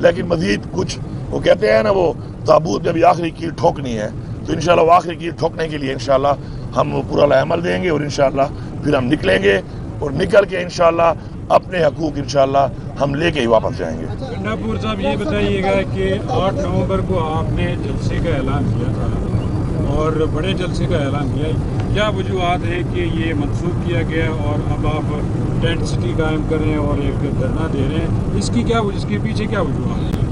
لیکن مزید کچھ وہ کہتے ہیں نا وہ تابوت میں بھی آخری کیل ٹھوکنی ہے، تو انشاءاللہ وہ آخری کیل ٹھوکنے کے لیے انشاءاللہ ہم پورا عمل دیں گے اور انشاءاللہ پھر ہم نکلیں گے اور نکل کے انشاءاللہ اپنے حقوق انشاءاللہ ہم لے کے ہی واپس جائیں گے۔ گنڈا پور صاحب یہ بتائیے گا کہ 8 نومبر کو آپ نے جلسے کا اعلان کیا تھا اور بڑے جلسے کا اعلان کیا، کیا وجوہات ہے کہ یہ منسوخ کیا گیا اور اب آپ ٹینٹ سٹی قائم کر رہے ہیں اور ایک دھرنا دے رہے ہیں، اس کے پیچھے کیا وجوہات ہیں؟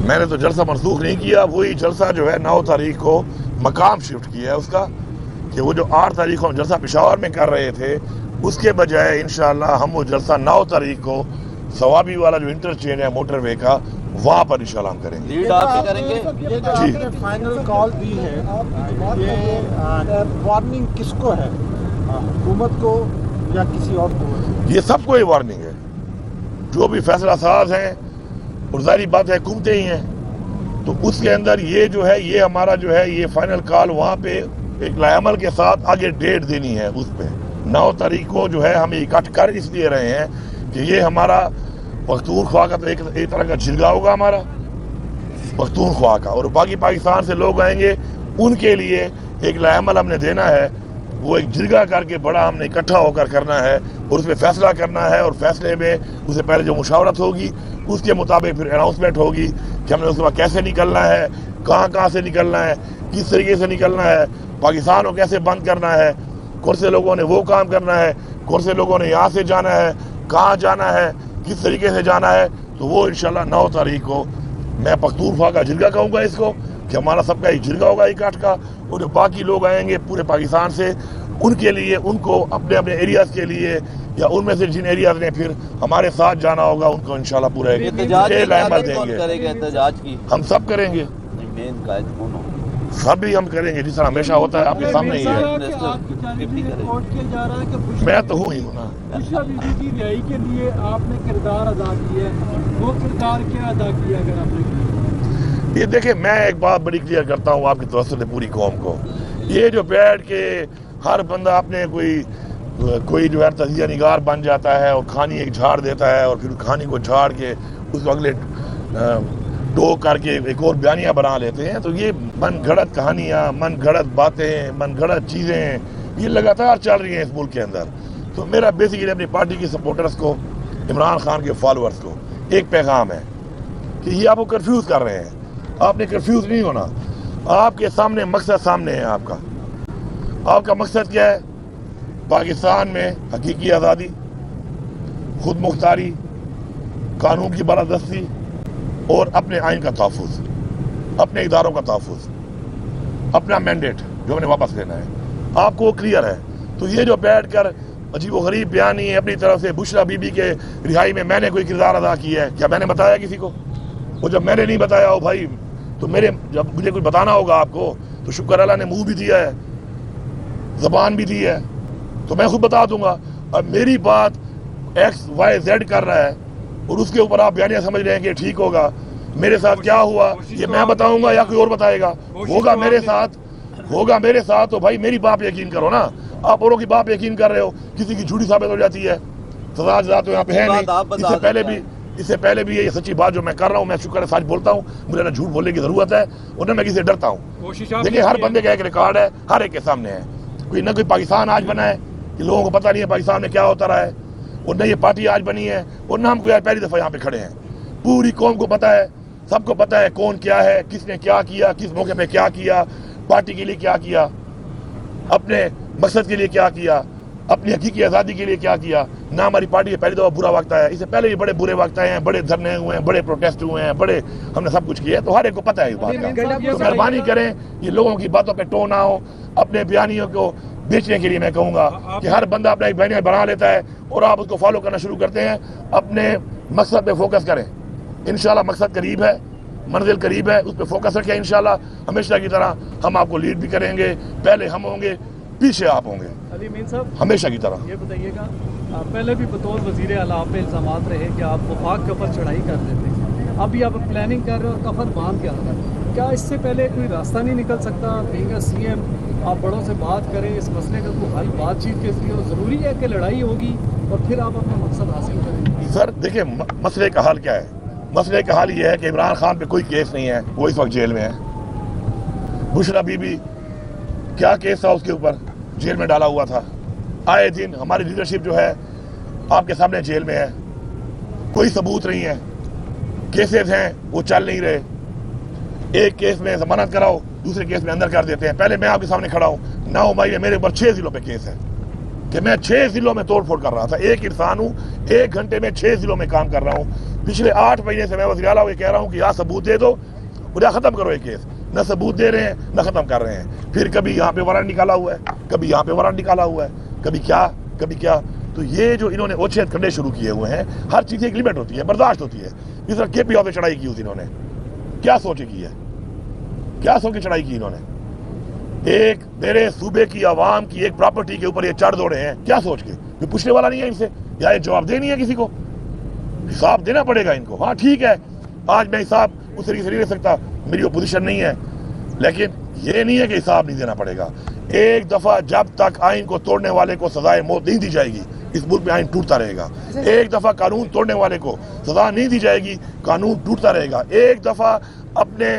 میں نے تو جلسہ منسوخ نہیں کیا، وہی جلسہ جو ہے 9 تاریخ کو مقام شفٹ کیا ہے اس کا، کہ وہ جو 8 تاریخ کو ہم جلسہ پشاور میں کر رہے تھے اس کے بجائے انشاءاللہ ہم وہ جلسہ 9 تاریخ کو ثوابی والا جو انٹرچینج ہے موٹر وے کا وہاں پر انشاءاللہ ہم کریں گے۔ لیڈ آپ کریں گے؟ یہ جو آپ نے فائنل کال دی ہے یہ وارننگ کس کو ہے، حکومت کو یا کسی اور کو؟ یہ سب کو یہ وارننگ ہے، جو بھی فیصلہ ساز ہیں اور ظاہری بات ہے حکومتیں ہی ہیں، تو اس کے اندر یہ جو ہے یہ ہمارا جو ہے یہ فائنل کال وہاں پہ ایک لائعمل کے ساتھ آگے ڈیٹ دینی ہے، اس پہ 9 تاریخ کو جو ہے ہم اکٹھ کر اس لیے رہے ہیں کہ یہ ہمارا پختونخوا کا تو ایک طرح کا جرگہ ہوگا ہمارا پختونخوا کا، اور باقی پاکستان سے لوگ آئیں گے ان کے لیے ایک لائعمل ہم نے دینا ہے، وہ ایک جرگہ کر کے بڑا ہم نے اکٹھا ہو کر کرنا ہے اور اس پہ فیصلہ کرنا ہے، اور فیصلے میں اس سے پہلے جو مشاورت ہوگی اس کے مطابق پھر اناؤنسمنٹ ہوگی کہ ہم نے اس کے بعد کیسے نکلنا ہے، کہاں سے نکلنا ہے، کس طریقے سے نکلنا ہے، پاکستان کو کیسے بند کرنا ہے، کون سے لوگوں نے وہ کام کرنا ہے، کون سے لوگوں نے یہاں سے جانا ہے، کہاں جانا ہے، کس طریقے سے جانا ہے، تو وہ انشاءاللہ 9 تاریخ کو میں پختونخوا کا جرگہ کہوں گا اس کو کہ ہمارا سب کا ایک جرگہ ہوگا اکٹھ کا، اور جو باقی لوگ آئیں گے پورے پاکستان سے ان کے لیے ان کو اپنے اپنے ایریاز کے لیے یا ان میں سے جن ایریاز نے پھر ہمارے ساتھ جانا ہوگا ان کو انشاءاللہ پورا احتجاج دیں گے۔ کرے گا؟ احتجاج کی ہم سب کریں گے، مین قائد کون ہو؟ سب ہی ہم کریں گے، جس طرح ہمیشہ ہوتا ہے آپ کے سامنے ہی ہے۔ میں تو ہوں ہی ہوں نا۔ بشرا بی بی کی رہائی کے لیے آپ نے کردار ادا کیا ہے، وہ کردار کیا ادا کیا اگر آپ نے کیا؟ یہ دیکھیں میں ایک بات بڑی کلیئر کرتا ہوں آپ کی توسط سے پوری قوم کو، یہ جو بیٹھ کے ہر بندہ اپنے کوئی جو ہے تجزیہ نگار بن جاتا ہے اور کہانی ایک جھاڑ دیتا ہے اور پھر کہانی کو جھاڑ کے اس کو اگلے ٹو کر کے ایک اور بیانیہ بنا لیتے ہیں، تو یہ من گھڑت کہانیاں، من گھڑت باتیں، من گھڑت چیزیں یہ لگاتار چل رہی ہیں اس ملک کے اندر۔ تو میرا بیسیکلی اپنی پارٹی کے سپورٹرز کو، عمران خان کے فالوورز کو ایک پیغام ہے کہ یہ آپ کو کنفیوز کر رہے ہیں، آپ نے کنفیوز نہیں ہونا، آپ کے سامنے مقصد سامنے ہے، آپ کا مقصد کیا ہے؟ پاکستان میں حقیقی آزادی، خود مختاری، قانون کی بالادستی اور اپنے آئین کا تحفظ، اپنے اداروں کا تحفظ، اپنا مینڈیٹ جو ہم نے واپس لینا ہے، آپ کو وہ کلیئر ہے۔ تو یہ جو بیٹھ کر عجیب و غریب بیانی ہے اپنی طرف سے بشرا بی بی کے رہائی میں میں نے کوئی کردار ادا کیا ہے، کیا میں نے بتایا کسی کو؟ وہ جب میں نے نہیں بتایا ہو بھائی تو جب مجھے کچھ بتانا ہوگا آپ کو تو شکر اللہ نے منہ بھی دیا ہے، زبان بھی دی ہے، تو میں خود بتا دوں گا۔ اب میری بات ایکس وائی زیڈ کر رہا ہے اور اس کے اوپر آپ بیانیہ سمجھ رہے ہیں کہ ٹھیک ہوگا، میرے ساتھ کیا ہوا یہ میں بتاؤں گا یا کوئی اور بتائے گا؟ ہوگا میرے ساتھ تو بھائی میری بات پہ یقین کرو نا، آپ اوروں کی بات پہ یقین کر رہے ہو، کسی کی جھوٹی ثابت ہو جاتی ہے، سزا تو یہاں پہ ہے نہیں۔ اس سے پہلے بھی یہ سچی بات جو میں کر رہا ہوں، میں شکر ہے سچ بولتا ہوں، مجھے نہ جھوٹ بولنے کی ضرورت ہے اور نہ میں کسی سے ڈرتا ہوں۔ دیکھیں ہر بندے کا ایک ریکارڈ ہے، ہر ایک کے سامنے ہے، کوئی نہ کوئی پاکستان آج بنا ہے کہ لوگوں کو پتہ نہیں ہے پاکستان میں کیا ہوتا رہا ہے، اور نہ یہ پارٹی آج بنی ہے اور نہ ہم کوئی پہلی دفعہ یہاں پہ کھڑے ہیں۔ پوری قوم کو پتہ ہے، سب کو پتہ ہے کون کیا ہے، کس نے کیا کیا، کس موقع پہ کیا کیا، پارٹی کے لیے کیا کیا، اپنے مقصد کے لیے کیا کیا، اپنی حقیقی آزادی کے لیے کیا کیا۔ نہ ہماری پارٹی میں پہلی دفعہ برا وقت آیا، اس سے پہلے بھی بڑے برے وقت آئے ہیں، بڑے دھرنے ہوئے ہیں، بڑے پروٹیسٹ ہوئے ہیں، بڑے ہم نے سب کچھ کیا ہے، تو ہر ایک کو پتہ ہے اس بات کا۔ تو مہربانی کریں یہ لوگوں کی باتوں پہ ٹو نہ ہو، اپنے بیانیوں کو بیچنے کے لیے میں کہوں گا کہ ہر بندہ اپنا ایک بیانیہ بنا لیتا ہے اور آپ اس کو فالو کرنا شروع کرتے ہیں، اپنے مقصد پہ فوکس کریں، انشاءاللہ مقصد قریب ہے، منزل قریب ہے، اس پہ فوکس رکھیں، انشاءاللہ ہمیشہ کی طرح ہم آپ کو لیڈ بھی کریں گے، پہلے ہم ہوں گے پیچھے آپ ہوں گے، علی امین صاحب ہمیشہ کی طرح۔ یہ بتائیے گا پہلے بھی بطور وزیر اعلیٰ آپ پہ الزامات رہے کہ آپ وفاق کے اوپر چڑھائی کر دیتے ہیں، ابھی آپ پلاننگ کر رہے ہو کفن باندھ کے آ رہا ہے، کیا اس سے پہلے کوئی راستہ نہیں نکل سکتا؟ بینگ سی ایم آپ بڑوں سے بات کریں، اس مسئلے کا کوئی حل بات چیت کے لیے ضروری ہے کہ لڑائی ہوگی اور پھر آپ اپنا مقصد حاصل کریں؟ سر دیکھیں مسئلے کا حل کیا ہے؟ مسئلے کا حال یہ ہے کہ عمران خان پہ کوئی کیس نہیں ہے, وہ اس وقت جیل میں ہے. بشرا بی بی کیا کیس تھا اس کے اوپر, جیل میں ڈالا ہوا تھا. آئے دن ہماری لیڈرشپ جو ہے آپ کے سامنے جیل میں ہے, کوئی ثبوت نہیں ہے, کیسز ہیں وہ چل نہیں رہے. ایک کیس میں ضمانت کراؤ, دوسرے کیس میں اندر کر دیتے ہیں. پہلے میں آپ کے سامنے کھڑا ہوں, 9 مئی میں میرے اوپر 6 ضلعوں پہ کیس ہے کہ میں 6 ضلعوں میں توڑ پھوڑ کر رہا تھا. ایک انسان ہوں, 1 گھنٹے میں 6 ضلعوں میں کام کر رہا ہوں. پچھلے 8 مہینے سے میں وزیر اعلیٰ کو یہ کہہ رہا ہوں کہ یا ثبوت دے دو یا ختم کرو یہ کیس. نہ ثبوت دے رہے ہیں نہ ختم کر رہے ہیں. پھر کبھی یہاں پہ وارنٹ نکالا ہوا ہے, کبھی یہاں پہ وارنٹ نکالا ہوا ہے, کبھی کیا. تو یہ جو انہوں نے اوچھت کرنے شروع کیے ہوئے ہیں, ہر چیز کی ایک لمٹ ہوتی ہے, برداشت ہوتی ہے. اس طرح کے پی او پہ چڑھائی کی انہوں نے, کیا سوچ کی ہے, کیا سوچ کے چڑھائی کی انہوں نے. ایک میرے صوبے کی عوام کی ایک پراپرٹی کے اوپر یہ چڑھ دوڑے ہیں, کیا سوچ کے. کوئی پوچھنے والا نہیں ہے ان سے, یا یہ جواب دے نہیں ہے کسی کو, حساب دینا پڑے گا ان کو. ہاں ٹھیک ہے, آج میں حساب اس طریقے سے نہیں دے سکتا, میری اپوزیشن نہیں ہے, لیکن یہ نہیں ہے کہ حساب نہیں دینا پڑے گا. ایک دفعہ جب تک آئین کو توڑنے والے کو سزائے موت نہیں دی جائے گی, اس ملک میں آئین ٹوٹتا رہے گا. ایک دفعہ قانون توڑنے والے کو سزا نہیں دی جائے گی, قانون ٹوٹتا رہے گا. ایک دفعہ اپنے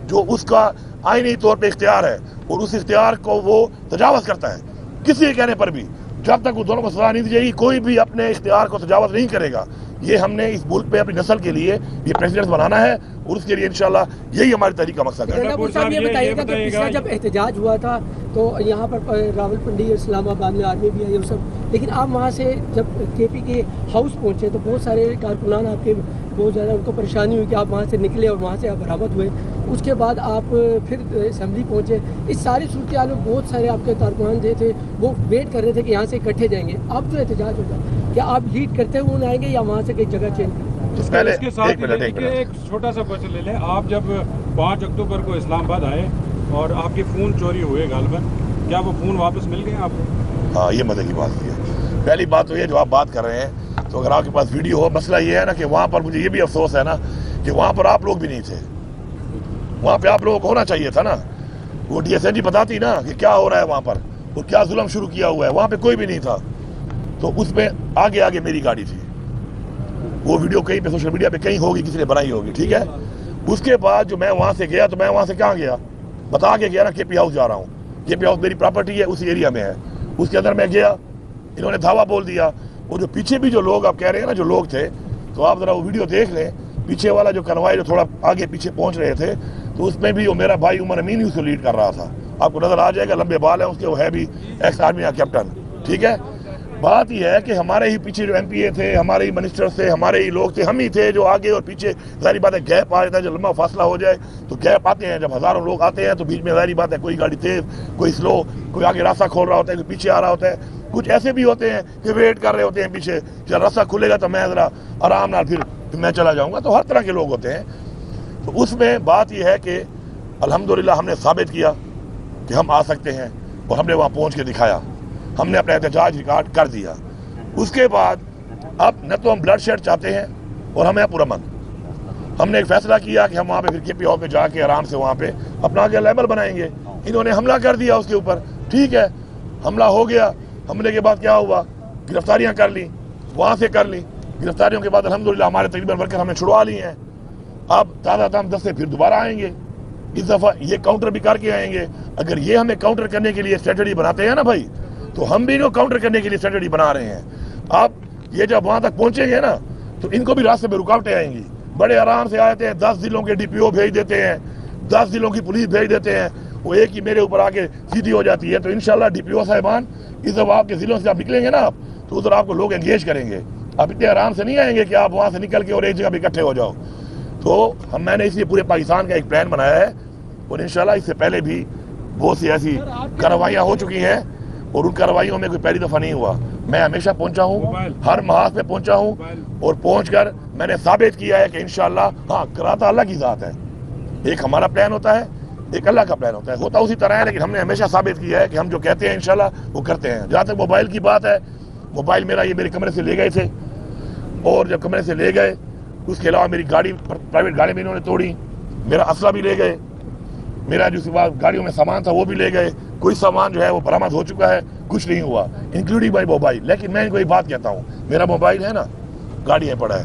جو اس کا آئینی طور پہ اختیار ہے اور اس اختیار کو وہ تجاوز کرتا ہے کسی کے کہنے پر بھی, جب تک وہ دونوں کو سزا نہیں دی جائے گی کوئی بھی اپنے اختیار کو تجاوز نہیں کرے گا. یہ ہم نے اس ملک پہ اپنی نسل کے لیے یہ پریزیڈنٹ بنانا ہے, اور اس کے لیے انشاءاللہ یہی ہماری تحریک کا مقصد ہے. صاحب یہ بتائیے گا کہ پچھلا جب احتجاج ہوا تھا تو یہاں پر راول پنڈی اور اسلام آباد میں آرمی بھی آئی اور سب, لیکن آپ وہاں سے جب کے پی کے ہاؤس پہنچے تو بہت سارے کارکنان آپ کے بہت زیادہ ان کو پریشانی ہوئی کہ آپ وہاں سے نکلے اور وہاں سے آپ برآمد ہوئے. اس کے بعد آپ پھر اسمبلی پہنچے. اس ساری صورتحال میں بہت سارے آپ کے کارکنان جو تھے وہ ویٹ کر رہے تھے کہ یہاں سے اکٹھے جائیں گے. اب جو احتجاج ہوگا کیا آپ لیڈ کرتے ہوئے آئیں گے یا وہاں سے کئی جگہ چینج کریں گے؟ اس کے ساتھ ایک چھوٹا سا کوشچن لے لیں. آپ جب 5 اکتوبر کو اسلام آباد آئے اور آپ کے فون چوری ہوئے غالباً, کیا وہ فون واپس مل گئے آپ کو؟ ہاں, یہ مدد کی بات ہے. پہلی بات تو یہ جو آپ بات کر رہے ہیں, تو اگر آپ کے پاس ویڈیو ہو, مسئلہ یہ ہے نا کہ وہاں پر مجھے یہ بھی افسوس ہے نا کہ وہاں پر آپ لوگ بھی نہیں تھے. وہاں پہ آپ لوگوں کو ہونا چاہیے تھا نا. وہ ڈی ایس این جی بتاتی نا کہ کیا ہو رہا ہے وہاں پر, اور کیا ظلم شروع کیا ہوا ہے. وہاں پہ کوئی بھی نہیں تھا, تو اس میں آگے میری گاڑی تھی. وہ ویڈیو کہیں پہ سوشل میڈیا پہ کہیں ہوگی, کسی نے بنائی ہوگی, ٹھیک ہے. اس کے بعد جو میں وہاں سے گیا, تو میں وہاں سے کہاں گیا, بتا کے گیا نا کے پی ہاؤس جا رہا ہوں. کے پی ہاؤس میری پراپرٹی ہے, اسی ایریا میں ہے. اس کے اندر میں گیا, انہوں نے دھاوا بول دیا. وہ جو پیچھے بھی جو لوگ آپ کہہ رہے ہیں نا جو لوگ تھے, تو آپ ذرا وہ ویڈیو دیکھ لیں. پیچھے والا جو کنوائے جو تھوڑا آگے پیچھے پہنچ رہے تھے, تو اس میں بھی وہ میرا بھائی عمر امین اس کو لیڈ کر رہا تھا. آپ کو نظر آ جائے گا, لمبے بال ہیں اس کے, وہ ہے بھی ایکس آرمی کا کیپٹن, ٹھیک ہے. بات یہ ہے کہ ہمارے ہی پیچھے جو ایم پی اے تھے, ہمارے ہی منسٹر تھے, ہمارے ہی لوگ تھے, ہم ہی تھے جو آگے اور پیچھے. ظاہری بات ہے گیپ آ جاتا ہے, جو لمبا فاصلہ ہو جائے تو گیپ آتے ہیں. جب ہزاروں لوگ آتے ہیں تو بیچ میں ظاہری بات ہے کوئی گاڑی تیز, کوئی سلو, کوئی آگے راستہ کھول رہا ہوتا ہے, کوئی پیچھے آ رہا ہوتا ہے. کچھ ایسے بھی ہوتے ہیں کہ ویٹ کر رہے ہوتے ہیں پیچھے, جب راستہ کھلے گا تو میں ذرا آرام نال پھر میں چلا جاؤں گا. تو ہر طرح کے لوگ ہوتے ہیں. تو اس میں بات یہ ہے کہ الحمدللہ ہم نے ثابت کیا کہ ہم آ سکتے ہیں, اور ہم نے وہاں پہنچ کے دکھایا. ہم نے اپنا احتجاج ریکارڈ کر دیا. اس کے بعد اب نہ تو ہم بلڈ شیڈ چاہتے ہیں اور ہمیں پرامن. ہم نے ایک فیصلہ کیا کہ ہم وہاں پہ پھر کے پی او پہ جا کے آرام سے وہاں پہ اپنا آگے لیبل بنائیں گے. انہوں نے حملہ کر دیا اس کے اوپر, ٹھیک ہے, حملہ ہو گیا. حملے کے بعد کیا ہوا, گرفتاریاں کر لی, وہاں سے کر لی. گرفتاریوں کے بعد الحمدللہ ہمارے تقریباً ورکر ہم نے چھڑوا لی ہیں. اب تازہ تازہ 10 سے پھر دوبارہ آئیں گے. اس دفعہ یہ کاؤنٹر بھی کر کے آئیں گے. اگر یہ ہمیں کاؤنٹر کرنے کے لیے اسٹریٹجی بناتے ہیں نا بھائی, تو ہم بھی انہوں کاؤنٹر کرنے کے لیے اسٹریٹجی بنا رہے ہیں. اب یہ جب وہاں تک پہنچیں گے نا, تو ان کو بھی راستے میں رکاوٹیں آئیں گی. بڑے آرام سے آتے ہیں, 10 ضلعوں کے ڈی پی او بھیج دیتے ہیں, 10 ضلعوں کی پولیس بھیج دیتے ہیں. وہ ایک ہی میرے اوپر آ کے سیدھی ہو جاتی ہے. تو انشاءاللہ ڈی پی او صاحبان, اس دفعہ آپ کے ضلعوں سے آپ نکلیں گے نا آپ, تو ادھر آپ کو لوگ انگیج کریں گے. آپ اتنے آرام سے نہیں آئیں گے کہ آپ وہاں سے نکل کے اور ایک جگہ پہ اکٹھے ہو جاؤ. تو میں نے اس لیے پورے پاکستان کا ایک پلان بنایا ہے, اور انشاءاللہ اس سے پہلے بھی بہت سی ایسی کارروائیاں ہو چکی ہیں, اور ان کارروائیوں میں کوئی پہلی دفعہ نہیں ہوا. میں ہمیشہ پہنچا ہوں, ہر محاذ پہ پہنچا ہوں, اور پہنچ کر میں نے ثابت کیا ہے کہ انشاءاللہ ہاں کراتا اللہ کی ذات ہے. ایک ہمارا پلان ہوتا ہے, ایک اللہ کا پلان ہوتا ہے. ہوتا اسی طرح ہے, لیکن ہم نے ہمیشہ ثابت کیا ہے کہ ہم جو کہتے ہیں انشاءاللہ وہ کرتے ہیں. جہاں تک موبائل کی بات ہے, موبائل میرا یہ میرے کمرے سے لے گئے تھے, اور جب کمرے سے لے گئے اس کے علاوہ میری گاڑی, پرائیویٹ گاڑی میں انہوں نے توڑی. میرا اسلحہ بھی لے گئے, میرا جو گاڑیوں میں سامان تھا وہ بھی لے گئے. کوئی سامان جو ہے وہ برآمد ہو چکا ہے, کچھ نہیں ہوا, انکلوڈنگ مائی موبائل. لیکن میں ان کو ایک بات کہتا ہوں, میرا موبائل ہے نا گاڑی میں پڑا ہے,